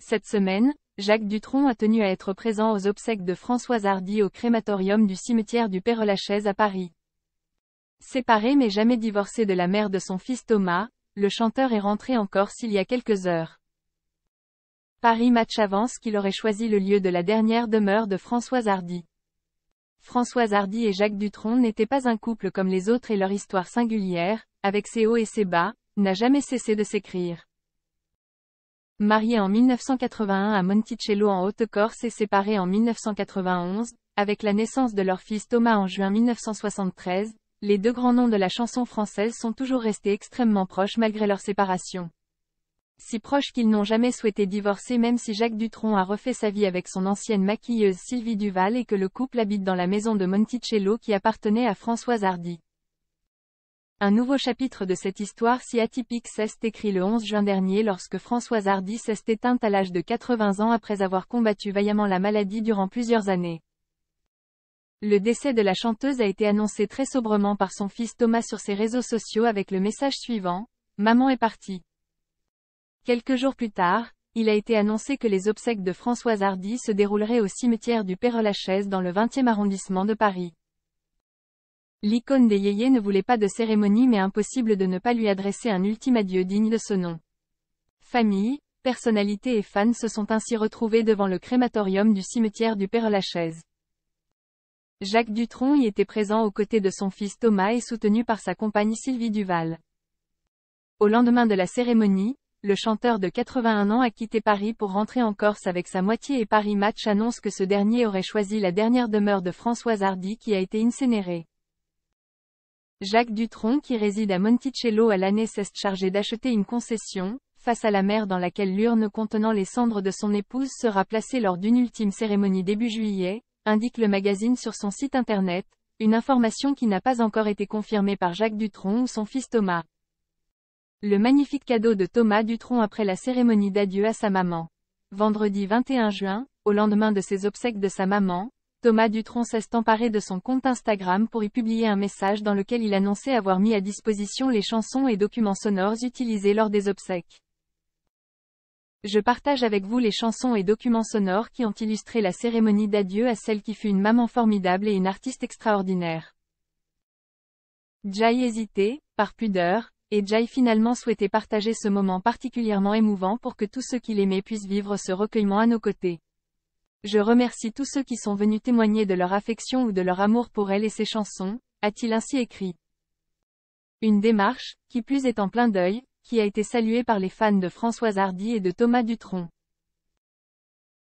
Cette semaine, Jacques Dutronc a tenu à être présent aux obsèques de Françoise Hardy au crématorium du cimetière du Père-Lachaise à Paris. Séparé mais jamais divorcé de la mère de son fils Thomas, le chanteur est rentré en Corse il y a quelques heures. Paris Match avance qu'il aurait choisi le lieu de la dernière demeure de Françoise Hardy. Françoise Hardy et Jacques Dutronc n'étaient pas un couple comme les autres et leur histoire singulière, avec ses hauts et ses bas, n'a jamais cessé de s'écrire. Marié en 1981 à Monticello en Haute-Corse et séparé en 1991, avec la naissance de leur fils Thomas en juin 1973, les deux grands noms de la chanson française sont toujours restés extrêmement proches malgré leur séparation. Si proches qu'ils n'ont jamais souhaité divorcer même si Jacques Dutronc a refait sa vie avec son ancienne maquilleuse Sylvie Duval et que le couple habite dans la maison de Monticello qui appartenait à Françoise Hardy. Un nouveau chapitre de cette histoire si atypique s'est écrit le 11 juin dernier lorsque Françoise Hardy s'est éteinte à l'âge de 80 ans après avoir combattu vaillamment la maladie durant plusieurs années. Le décès de la chanteuse a été annoncé très sobrement par son fils Thomas sur ses réseaux sociaux avec le message suivant : « Maman est partie ». Quelques jours plus tard, il a été annoncé que les obsèques de Françoise Hardy se dérouleraient au cimetière du Père-Lachaise dans le 20e arrondissement de Paris. L'icône des yéyés ne voulait pas de cérémonie mais impossible de ne pas lui adresser un ultime adieu digne de ce nom. Famille, personnalités et fans se sont ainsi retrouvés devant le crématorium du cimetière du Père-Lachaise. Jacques Dutronc y était présent aux côtés de son fils Thomas et soutenu par sa compagne Sylvie Duval. Au lendemain de la cérémonie, le chanteur de 81 ans a quitté Paris pour rentrer en Corse avec sa moitié et Paris Match annonce que ce dernier aurait choisi la dernière demeure de Françoise Hardy qui a été incinérée. Jacques Dutronc qui réside à Monticello à l'année s'est chargé d'acheter une concession, face à la mer dans laquelle l'urne contenant les cendres de son épouse sera placée lors d'une ultime cérémonie début juillet, indique le magazine sur son site internet, une information qui n'a pas encore été confirmée par Jacques Dutronc ou son fils Thomas. Le magnifique cadeau de Thomas Dutronc après la cérémonie d'adieu à sa maman. Vendredi 21 juin, au lendemain de ses obsèques de sa maman, Thomas Dutronc s'est emparé de son compte Instagram pour y publier un message dans lequel il annonçait avoir mis à disposition les chansons et documents sonores utilisés lors des obsèques. Je partage avec vous les chansons et documents sonores qui ont illustré la cérémonie d'adieu à celle qui fut une maman formidable et une artiste extraordinaire. Jai hésitait, par pudeur, et Jai finalement souhaitait partager ce moment particulièrement émouvant pour que tous ceux qui l'aimaient puissent vivre ce recueillement à nos côtés. Je remercie tous ceux qui sont venus témoigner de leur affection ou de leur amour pour elle et ses chansons, a-t-il ainsi écrit. Une démarche, qui plus est en plein deuil, qui a été saluée par les fans de Françoise Hardy et de Thomas Dutronc.